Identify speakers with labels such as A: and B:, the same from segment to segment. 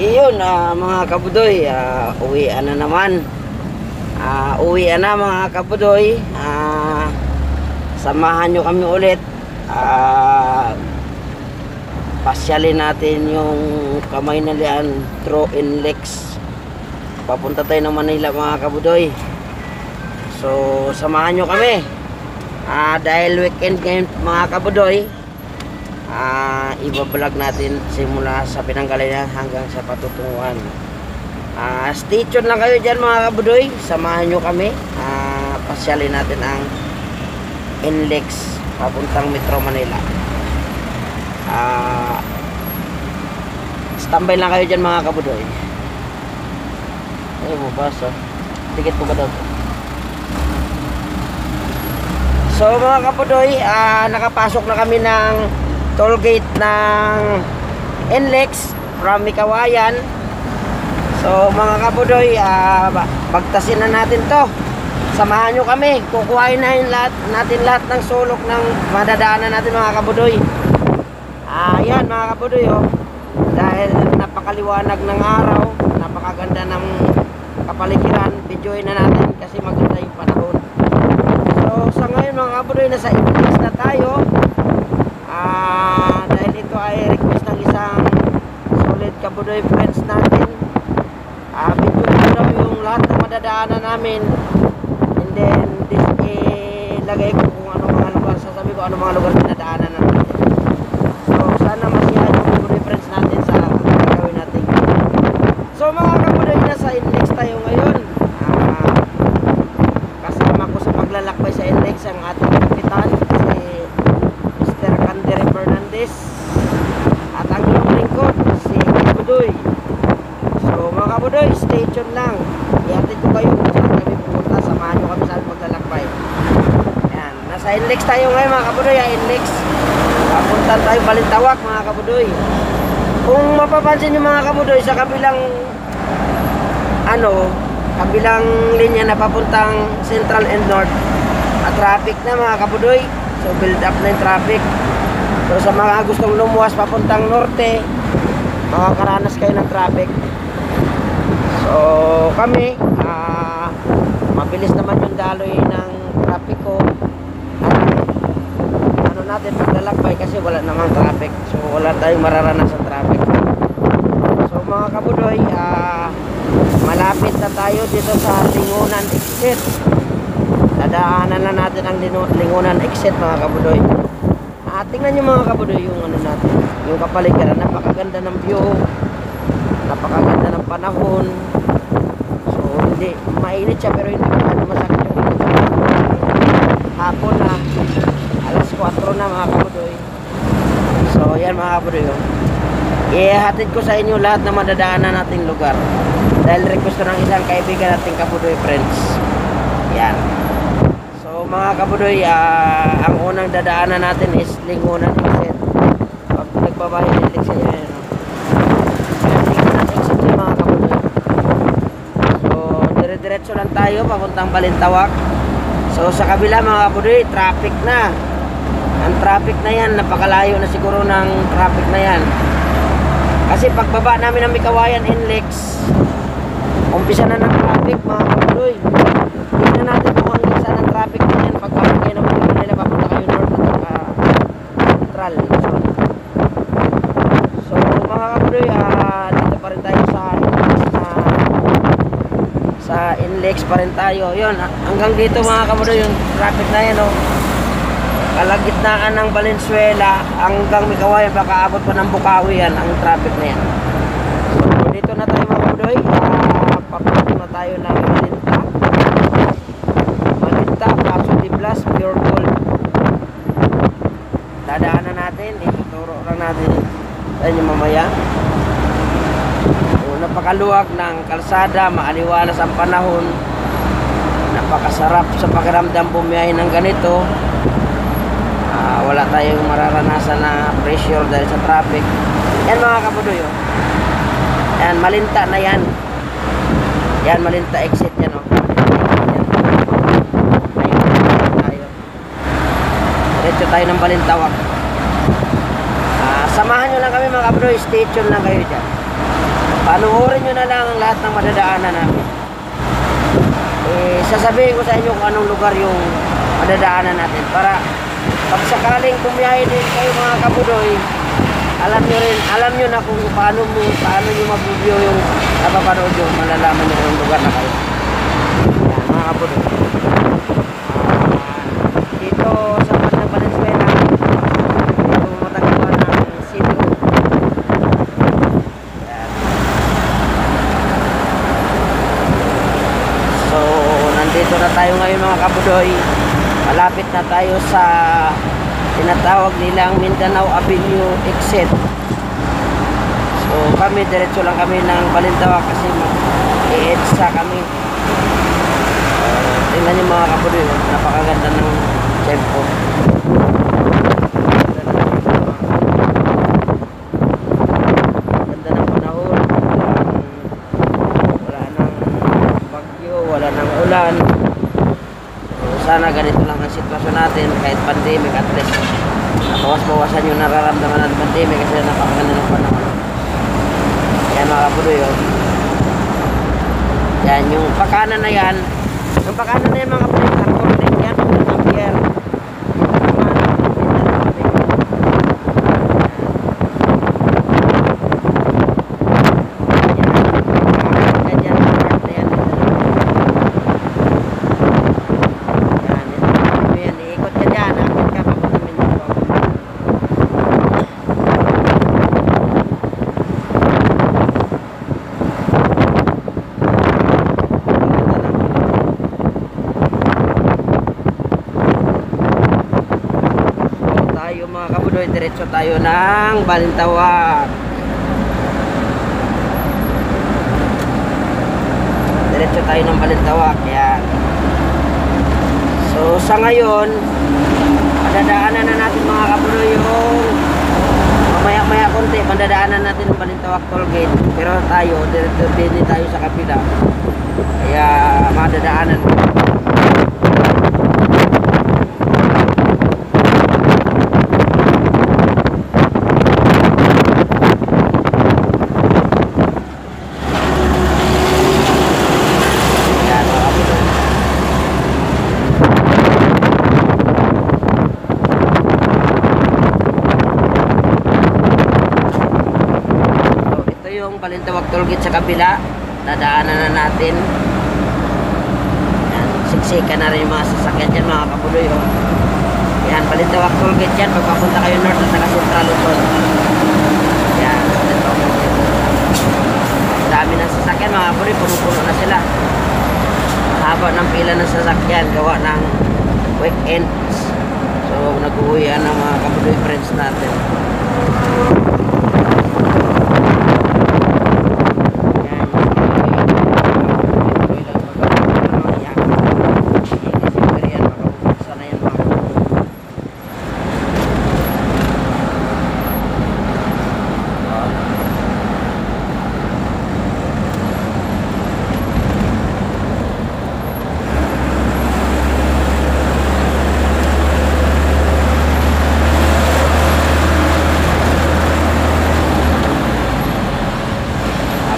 A: Iyon, mga kabudoy, uwian na naman. Uwian na mga kabudoy. Samahan nyo kami ulit. Pasyalin natin yung Kamay Nalian through NLEX. Papunta tayo ng Manila mga kabudoy. So samahan nyo kami. Dahil weekend ngayon mga kabudoy, ibablog natin simula sa Pinanggalingan hanggang sa patutunguhan. Stay tuned lang kayo dyan mga kabudoy. Samahan nyo kami. Pasyalin natin ang NLEX papuntang Metro Manila. Standby lang kayo dyan mga kabudoy. Ay bubas tikit po ba daw? So mga kabudoy, nakapasok na kami ng toll gate ng NLEX from Mikawayan. So mga kabudoy, bagtasin na natin to. Samahan nyo kami. Kukuhain na natin lahat ng sulok ng madadaanan natin mga kabudoy. Ayan mga kabudoy, dahil napakaliwanag ng araw, napakaganda ng kapaligiran, videoin na natin kasi maganda yung panahon. So sa ngayon mga kabudoy, nasa NLEX na tayo. Dahil ito ay request ng isang solid kabudoy friends natin. Videoin na daw yung lahat ng madadaanan namin. And then lagay ko kung ano mga lugar, sasabi ko ano mga lugar pinadaanan natin. So sana masiyahan yung kabudoy friends natin sa gagawin natin. So mga kabudoy, nasa NLEX tayo ngayon. Kasama ko sa paglalakbay sa NLEX ang ating kapitan, si Mr. Candere Fernandez, at ang iyong lingkod, si Kabudoy. So mga kabudoy, stay tuned lang. Ihatid ko kayo kung saan kami pupunta. Samahan nyo kami sa paglalakbay. Ayan, nasa NLEX tayo ngayon mga kabudoy. NLEX, papuntan tayo Balintawak mga kabudoy. Kung mapapansin nyo mga kabudoy, sa kabilang kabilang linya na papuntang Central and North, traffic na mga kabudoy. So build up na yung traffic. So sa mga gustong lumuwas papuntang Norte, makakaranas kayo ng traffic. So kami, mabilis naman yung daloy ng trapiko. Ano natin paglalakbay kasi wala namang traffic. So wala tayong mararanas sa traffic. So mga kabudoy, malapit na tayo dito sa Lingunan Exit. Dadaanan na natin ang Lingunan Exit mga kabudoy. Tingnan nyo mga kabudoy yung ano natin, yung kapaligiran. Napakaganda ng view, napakaganda ng panahon. So hindi mainit siya pero hindi masyado masakit yung hapon na alas 4 na mga kabudoy. So yan mga kabudoy, ihatid ko sa inyo lahat na madadaanan nating lugar dahil request ng isang kaibigan nating kabudoy friends. Yan. So mga kabudoy, ang unang dadaanan natin is Lingunan Exit. Pag nagbabahay ng NLEX sa inyo, Lingunan Exit yung mga kabudoy. So dire-diretso lang tayo papuntang Balintawak. So sa kabila mga kabudoy, traffic na. Ang traffic na yan, napakalayo na siguro ng traffic na yan. Kasi pagbaba namin ng Mikawayan NLEX, umpisa na ng traffic mga kabudoy. Tingnan natin kung hanggang saan ang traffic na yan. Pagkabot kayo ng Manila, papunta kayo north at Central. So mga kabudoy, dito pa rin tayo sa NLEX pa rin tayo. Yun, hanggang dito mga kabudoy yung traffic na yan, kalagitnaan ng Valenzuela hanggang Mikawayan, baka abot pa ng Bukawi yan ang traffic na yan. So dito na tayo mga kabudoy. Papunta na tayo ng Malinta, Paso de Blas, Pure Gold. Dadaanan natin, ituturo lang natin sa inyo mamaya. So, napakaluwag ng kalsada, maaliwalas ang panahon, napakasarap sa pakiramdam bumiyahe ng ganito. Wala tayong mararanasan na pressure dahil sa traffic. Yan mga kabudoy, yan, Malinta na yan. Yan, Malinta exit yan, diretso tayo ng Balintawak. Samahan nyo lang kami mga kabudoy, stay tuned lang kayo dyan. Panuorin nyo na lang ang lahat ng madadaanan namin. Sasabihin ko sa inyo kung anong lugar yung madadaanan natin para pag sakaling bumiyahe din kayo mga kabudoy, alam nyo na kung paano nyo mag-review yung napapanood yung malalaman nyo yung lugar na kayo. Yan, mga kabudoy. Dito sa Magna Valenzuela, dito matagawa ng sitio. Yan. So, nandito na tayo ngayon mga kabudoy. Malapit na tayo sa tinatawag nilang Mindanao Avenue exit. So kami diretso lang kami ng Balintawak kasi mag-i-EDSA kami. Tingnan niyo mga kabudoy, napakaganda ng tempo. Ganda ng panahon. Wala nang bagyo, wala nang ulan. Sana ganito lang ang sitwasyon natin kahit pandemic, at least bawas-bawasan yung nararamdaman ng pandemic kasi napakaganda ng panahon. Yan mga kabudoy, oh. Yan yung pakanan na yan. Yung pakanan na yan mga kabudoy, hardcore din yan, ng pier. Mga kabudoy, diretso tayo ng Balintawak. Diretso tayo ng Balintawak. Yan. So sa ngayon, madadaanan na natin mga kabudoy yung mamaya-maya konti, madadaanan natin yung Balintawak toll gate. Pero tayo, diretso din tayo sa kapila. Kaya madadaanan. Balintawak tollgate sa kabila, dadaanan na natin. Yan, siksika na rin yung mga sasakyan dyan mga kabudoy, oh. Yan, Balintawak tollgate yan pagpapunta kayo north at saka Central Luzon. Yan, dami ng sasakyan mga kabudoy, puno-puno na sila. Haba ng pila ng sasakyan gawa ng weekends. So nag-uwian ng mga kabudoy friends natin.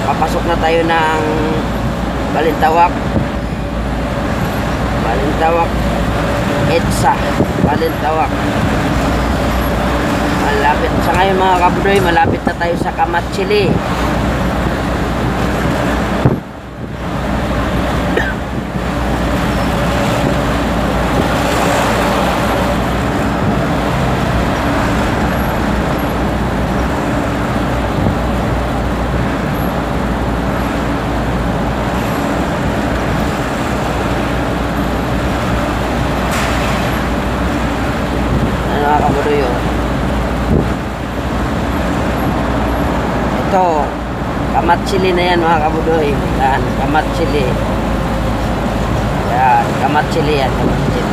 A: Papasok na tayo ng Balintawak EDSA Balintawak. Malapit sa ngayon mga kabudoy, malapit na tayo sa Kamatsili. Ito, Kamatsili na yan mga kabudoy. Yan, Kamatsili. Yan, Kamatsili yan, Kamatsili.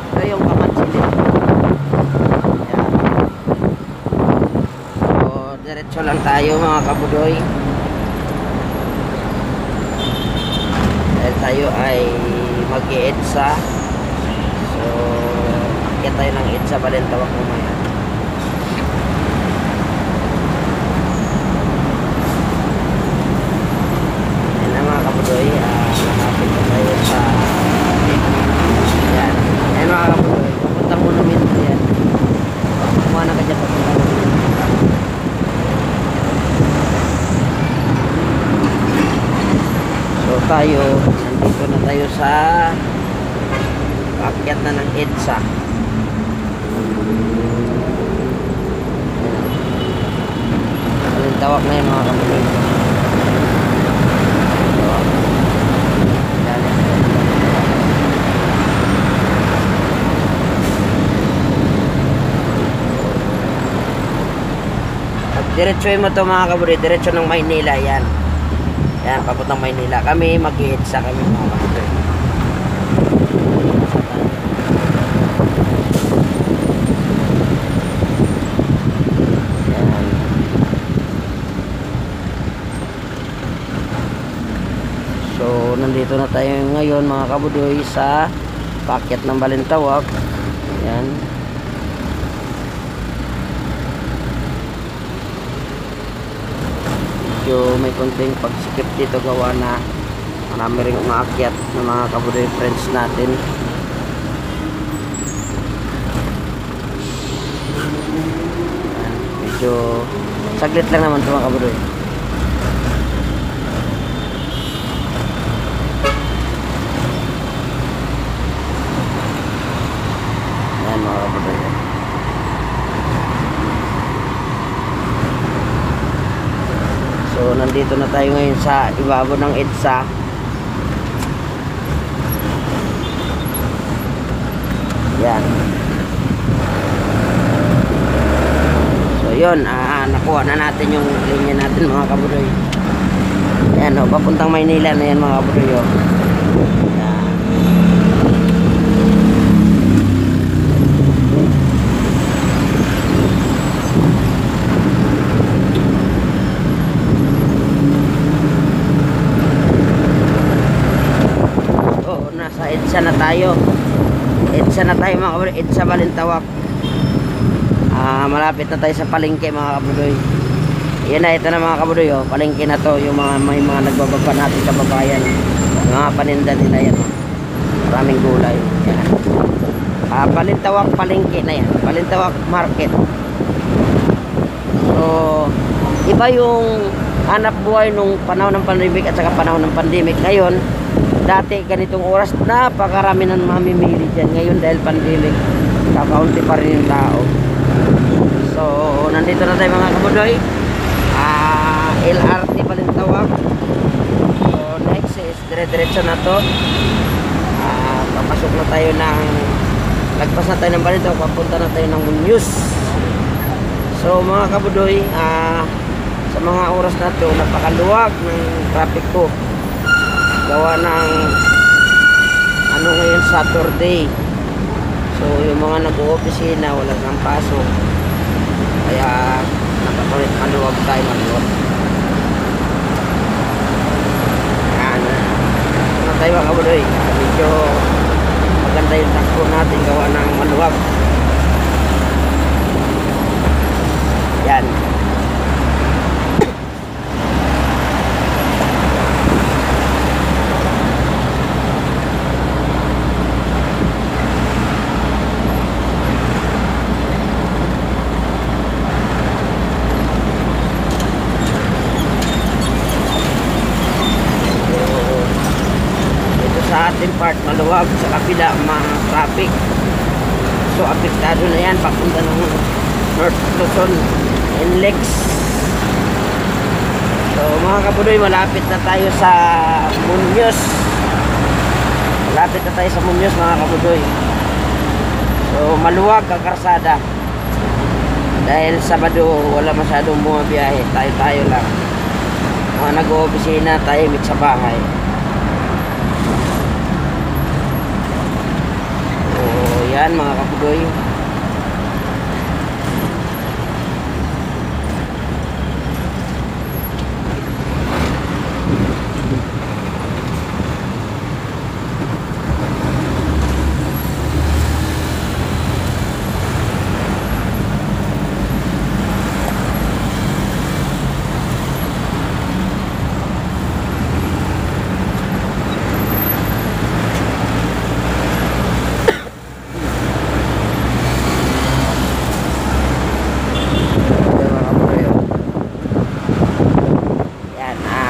A: Ito yung Kamatsili. Yan. So, diretso lang tayo mga kabudoy. Dahil tayo ay mag-i-EDSA. So, akit tayo ng EDSA Balintawak mamaya. tayo. Nandito na tayo sa paakyat na ng EDSA. Tawag na yun mga kabuloy. Diretsuhin mo to mga kabuloy, diretso ng Maynila. Yan, yan, papuntang Maynila. Kami mag-EDSA kami mga kabuloy. So nandito na tayo ngayon mga kabudoy sa paakyat ng Balintawak. Yan. Medyo may konting pagsikip dito gawa na marami rin umaakyat ng mga kabudoy friends natin. Yan. Medyo saglit lang naman ito mga kabudoy. Mga kabudoy. So nandito na tayo ngayon sa ibabaw ng EDSA. Yan. So yun, nakuha na natin yung linya natin mga kabudoy. Yan o, papuntang Maynila na yan mga kabudoy o. EDSA na tayo. EDSA na tayo mga kabudoy. EDSA Balintawak. Malapit na tayo sa palengke mga kabudoy. Yan na, ito na mga kabudoy oh. Palengke na to. Yung may mga nagbababa natin sa babayan. Mga paninda nila yan oh. Maraming gulay. Yan. Balintawak palengke na yan. Balintawak market. So iba yung hanap buhay nung panahon ng pandemic at saka panahon ng pandemic. Ngayon dati ganitong oras napakarami ng mamimili dyan. Ngayon dahil pandemic kakaunti pa rin yung tao. So nandito na tayo mga kabudoy. LRT Balintawak. So next is dire-diretso na to. Papasok na tayo ng lagpas na tayo ng Balintawak, papunta na tayo ng Muñoz. So mga kabudoy, sa mga oras na to napakaluwag ng traffic ko gawa ng ano ngayon Saturday. So yung mga nag-oopisina wala nang pasok, kaya napakalit maluwag tayo maluwag. Yan ano tayo mga kabudoy, medyo maganda yung takbo natin gawa ng maluwag. Yan. Sa ating part maluwag, sa kapila mga traffic. So apektado na yan papunta ng North Luzon and Lex. So mga kabudoy, malapit na tayo sa Muñoz. Malapit na tayo sa Muñoz mga kabudoy. So maluwag ang karsada dahil Sabado wala masyadong bumabiyahe, tayo lang. Mga nag-oopisina, tahimik sa bahay. Yan mga kabudoy.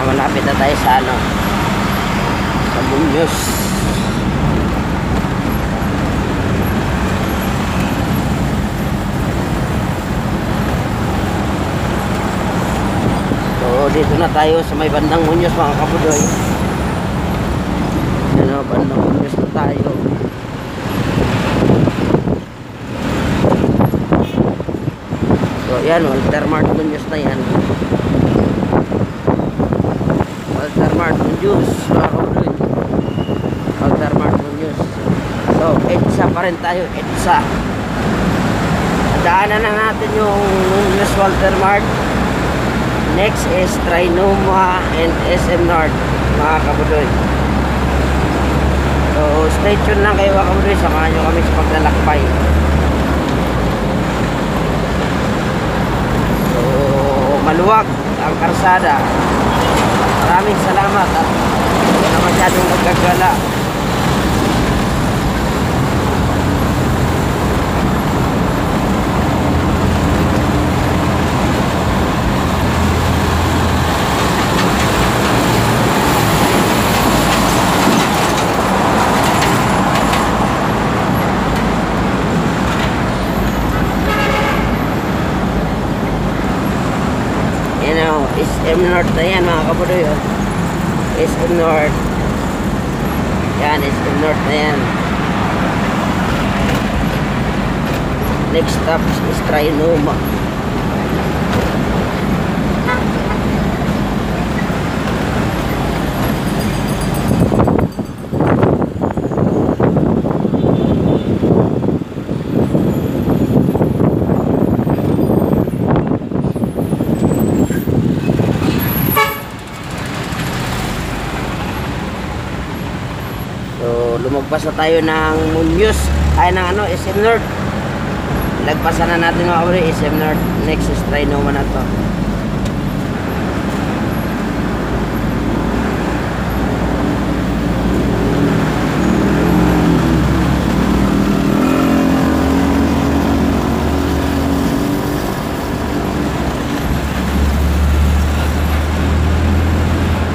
A: Malapit na tayo sa ano, sa Muñoz. So dito na tayo sa may bandang Muñoz mga kabudoy. Ano, bandang Muñoz na tayo. So yan, Walter Mart Muñoz na yan. Walter Mart Muñoz mga kabudoy. Walter Mart Muñoz. So EDSA pa rin tayo, EDSA. Daanan na natin yung Muñoz Walter Mart. Next is Trinoma and SM North mga kabudoy. So stay tuned lang kayo mga kabudoy, samahan nyo kami sa paglalakbay. So maluwag ang karsada. Maraming salamat at hindi na masyadong magkagala. SM North na yan mga kabudoy, oh. SM North yan, SM North na yan. Next stop is Trinoma. Lumagpas na tayo ng Muñoz, ay ng ano, SM North. Lagpasan na natin mga kabudoy, SM North. Next is Trinoma na to.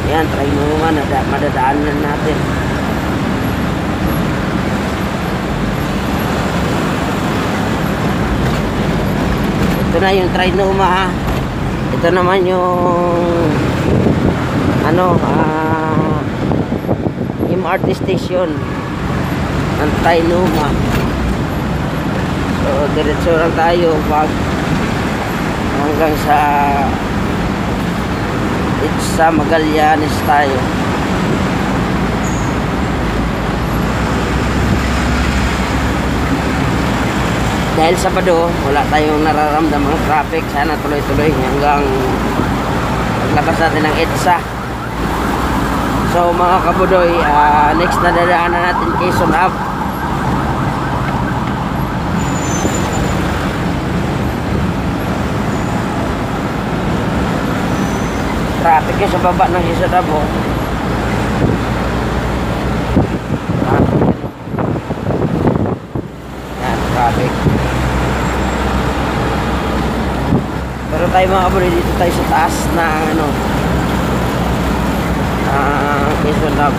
A: Yan, Trinoma na madadaanan natin. Ito na yung Trinoma, ha. Ito naman yung ano, MRT station ng Trinoma. So diretso lang tayo hanggang sa Magallanes tayo. Dahil Sabado, wala tayong nararamdamang traffic. Sana tuloy-tuloy hanggang paglabas natin ng EDSA. So mga kabudoy, next na dadaanan natin Quezon Ave. Traffic yung sa baba ng Quezon Ave, oh. Traffic. Pero tayo mga kabudoy, dito tayo sa taas ng ano, Quezon Ave.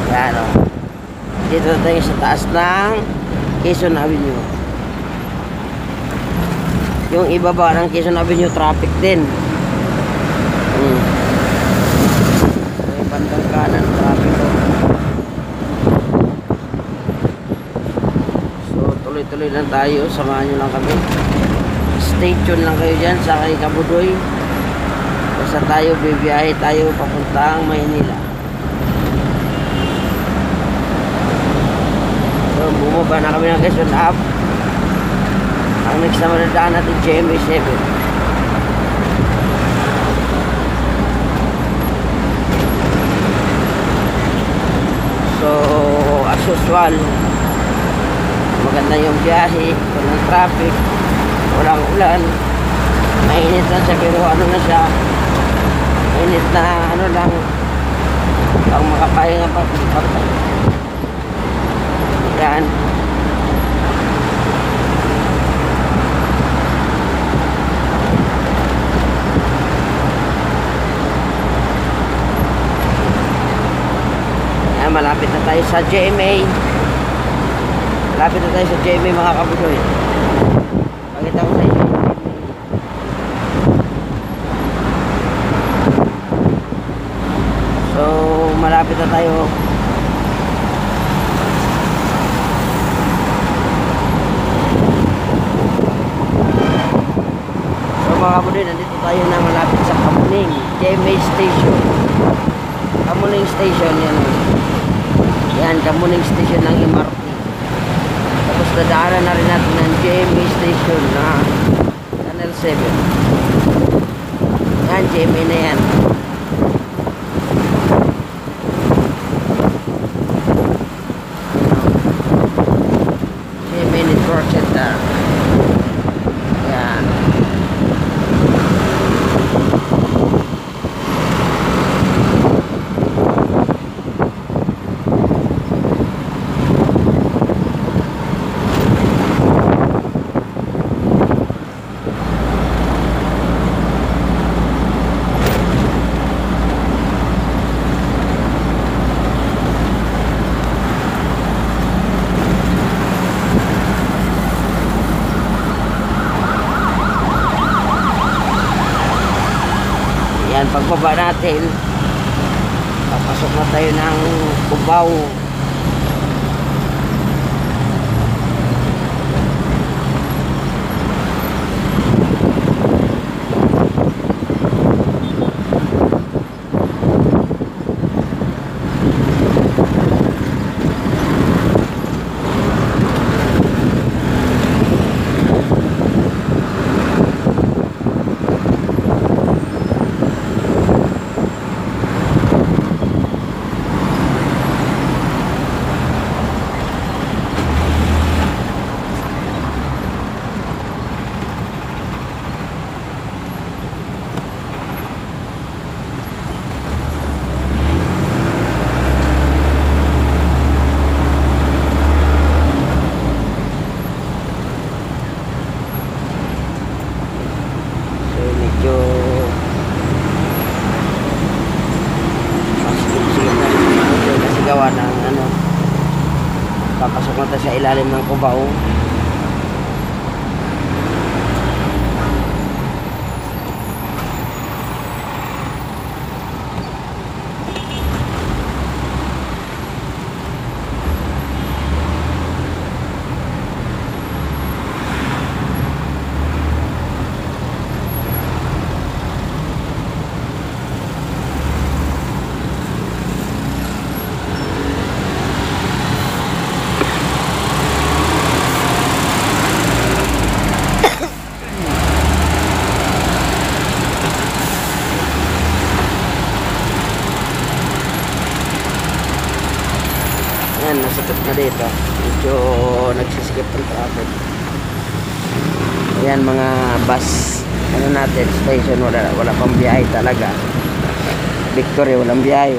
A: Yan, o. Dito tayo sa taas ng Quezon Avenue. Yung ibaba ng Quezon Avenue, traffic din. May bandang kanan, traffic, oh. So tuloy-tuloy lang tayo, samahan nyo lang kami. Stay tuned lang kayo dyan sa kay Kabudoy. Basta tayo, bibiyahe tayo papuntang Maynila. So bumaba na kami ng Quezon Ave. Ang next na madadaan natin, GMA 7. So as usual, maganda yung biyahe, walang traffic, walang ulan, mainit lang siya pero ano na siya, mainit na ano lang, pang makapahinga pa. Yan. Yan, malapit na tayo sa GMA. Malapit na tayo sa GMA mga kabudoy. Pakita ko sa inyo yung GMA. So, malapit na tayo. So mga kabudoy, nandito tayo na malapit sa Kamuning GMA Station. Kamuning Station, yan. Yan, Kamuning Station ng MRT. Tapos dadaanan na rin natin ng GMA Station na Channel 7. Yan, GMA na yan. GMA Network Center. Yan. Yan, pagbaba natin, papasok na tayo ng Cubao. Gawa ng papasok na tayo sa ilalim ng Cubao. Yan, nasakit na dito. Medyo nagsisikip ng traffic. Ayan mga bus. Ano natin, station, wala pang biyahe talaga. Victory, walang biyahe.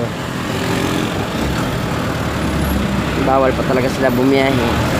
A: Bawal pa talaga sila bumiyahe.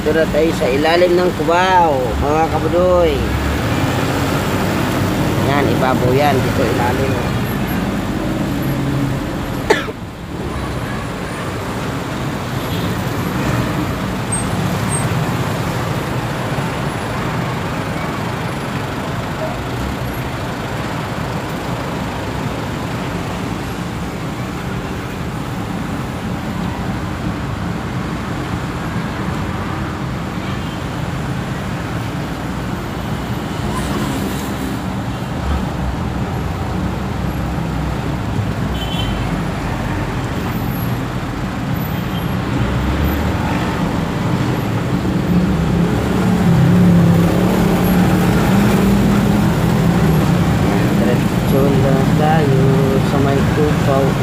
A: Dito na tayo sa ilalim ng Cubao, mga kabudoy. Yan, ibabaw yan. Dito ilalim.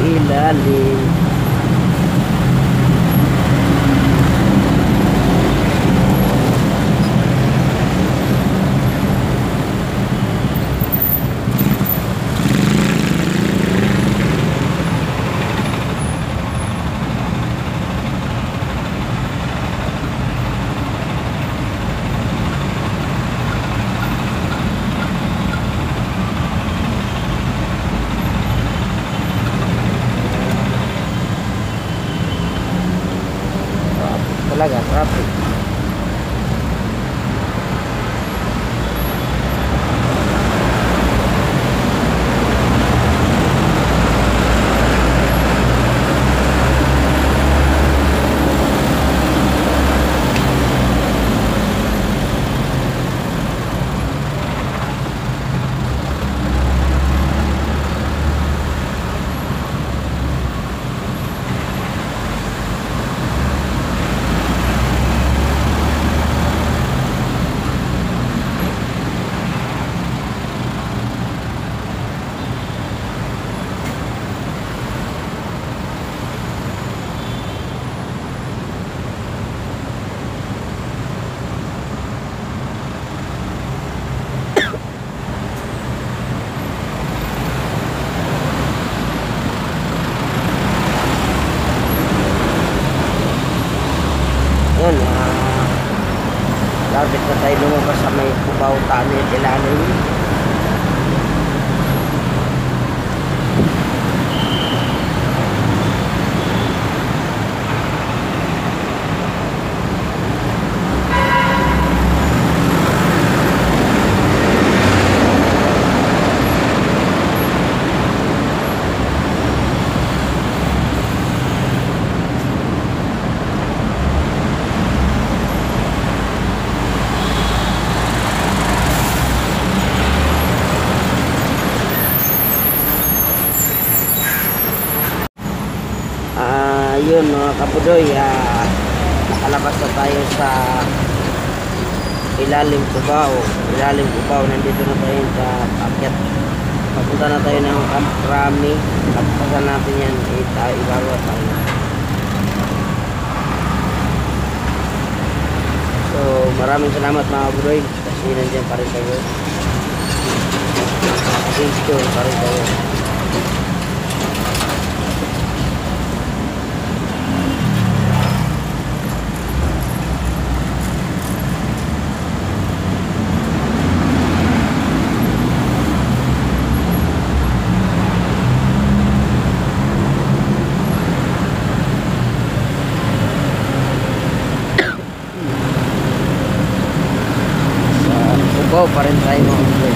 A: ilalim. Talaga, traffic. Yun, lapit na tayo lumabas sa may Cubao Tunnel ilalim. Yun mga kapudoy, nakalabas na tayo sa ilalim Cubao. Nandito na tayo sa akyat. Papunta na tayo ng Camp Crame. Pagpasan natin yan, ibawa tayo. So maraming salamat mga kapudoy kasi nandiyan pa rin kayo. Thank you pa rin kayo. Cubao pa rin tayo mga kapudoy.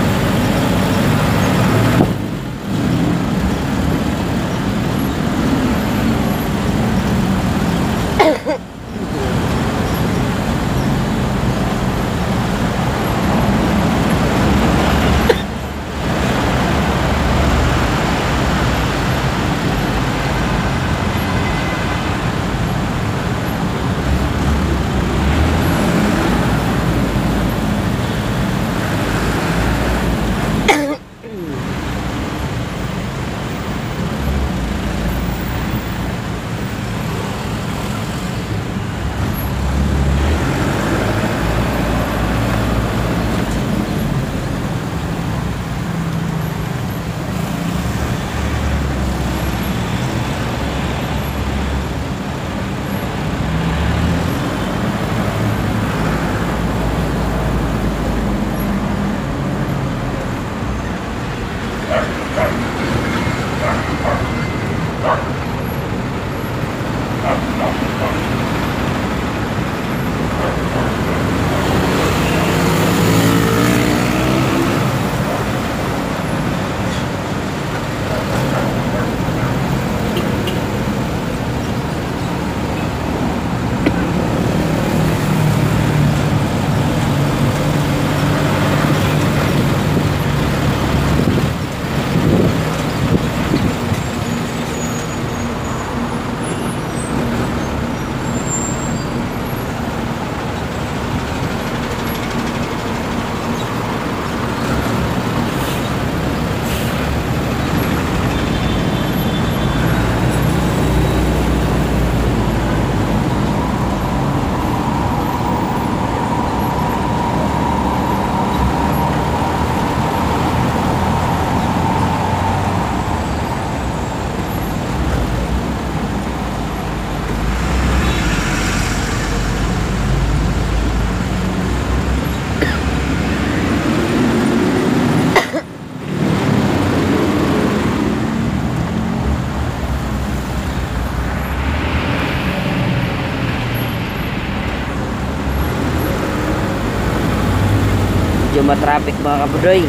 A: matraffic mga kabudoy.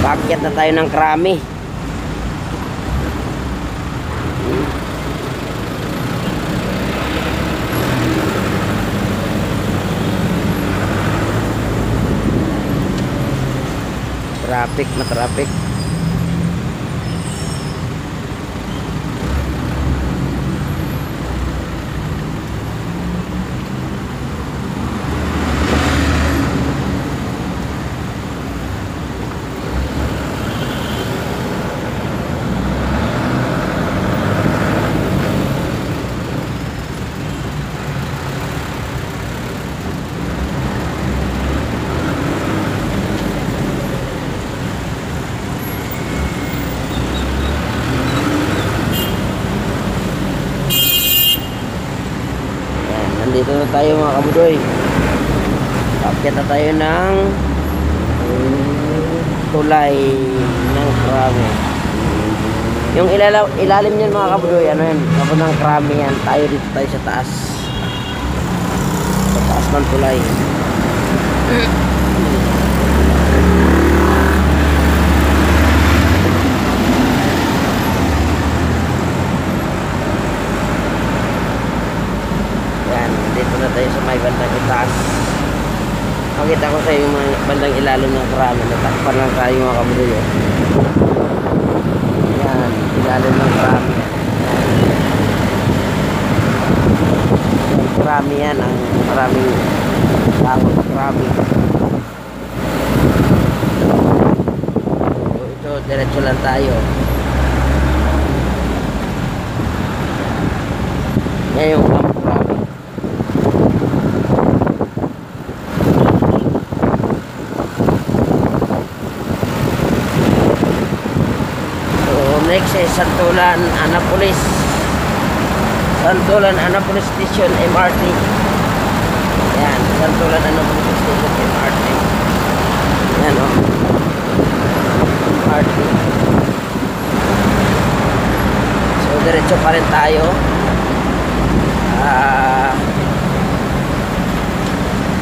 A: Paakyat na tayo ng Krami. Traffic, matraffic. Dito na tayo mga kabudoy. Paakyat na tayo ng tulay ng Krami. Yung ilalim niyan mga kabudoy, ano yan? Kapag ng Krami yan, tayo dito tayo sa taas. Sa taas ng tulay. Dito na tayo sa may bandang itaas. Makita ko sa yung mga bandang ilalim ng Krami. Natakpan lang tayo mga kabudoy. Yan, ilalim ng Krami. Krami yan, ang maraming tao sa Krami. So, ito, diretso lang tayo. Yan yung next is Santulan, Anapolis. Santulan, Anapolis Station, MRT. Yan, Santulan, Anapolis Station, MRT. Yan o. MRT. So, diretso pa rin tayo.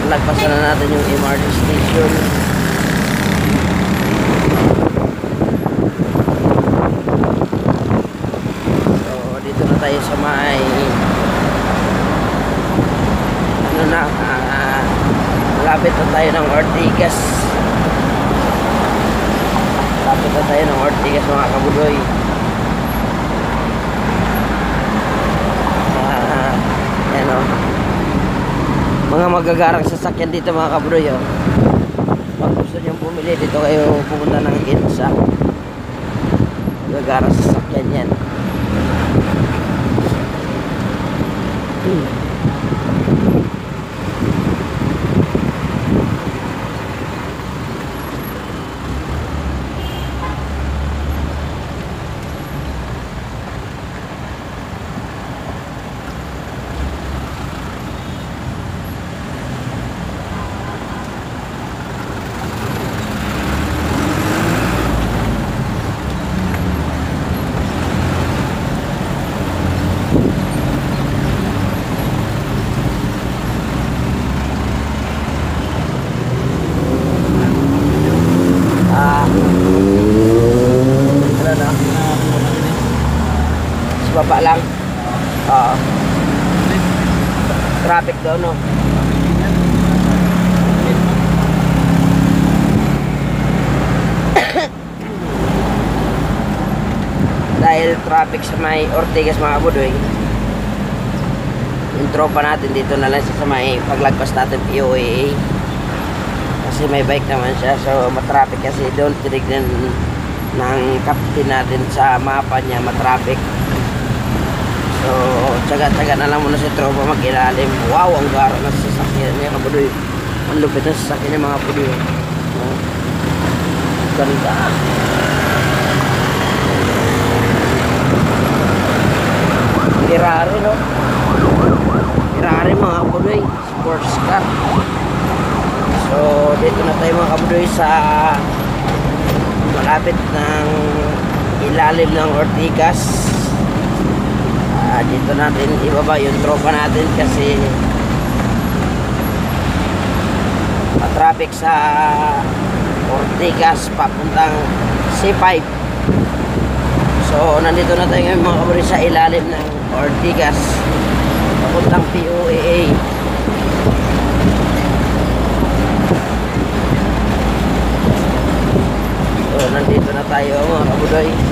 A: Lagpasan na natin yung MRT station. Tayo sa may ano na lapit na tayo ng Ortigas. Lapit na tayo ng Ortigas mga kabudoy. Yan o, mga magagarang sasakyan dito mga kabudoy o. Pag gusto nyo bumili dito kayo pumunta ng Ginsa. Magagarang sasakyan yan. Baba lang. Traffic daw no. Dahil traffic sa may Ortigas mga kabudoy, yung tropa natin dito na lang sa may paglagpas natin POAA. Kasi may bike naman siya, so matraffic kasi doon. Tinignan ng captain natin sa mapa niya, matraffic. So, tsaga-tsaga na lang muna si tropa mag-ilalim. Wow, ang gara na sasakyan niya kabudoy. Ang lupit na sasakyan niya mga kabudoy. Ganda. Ferrari no? Ferrari mga kabudoy. Sports car. So, dito na tayo mga kabudoy sa malapit ng ilalim ng Ortigas. Dito natin ibaba yung tropa natin kasi traffic sa Ortigas papuntang C5. So nandito na tayo ngayon mga kaburi sa ilalim ng Ortigas papuntang PUAA. So nandito na tayo mga kabudoy.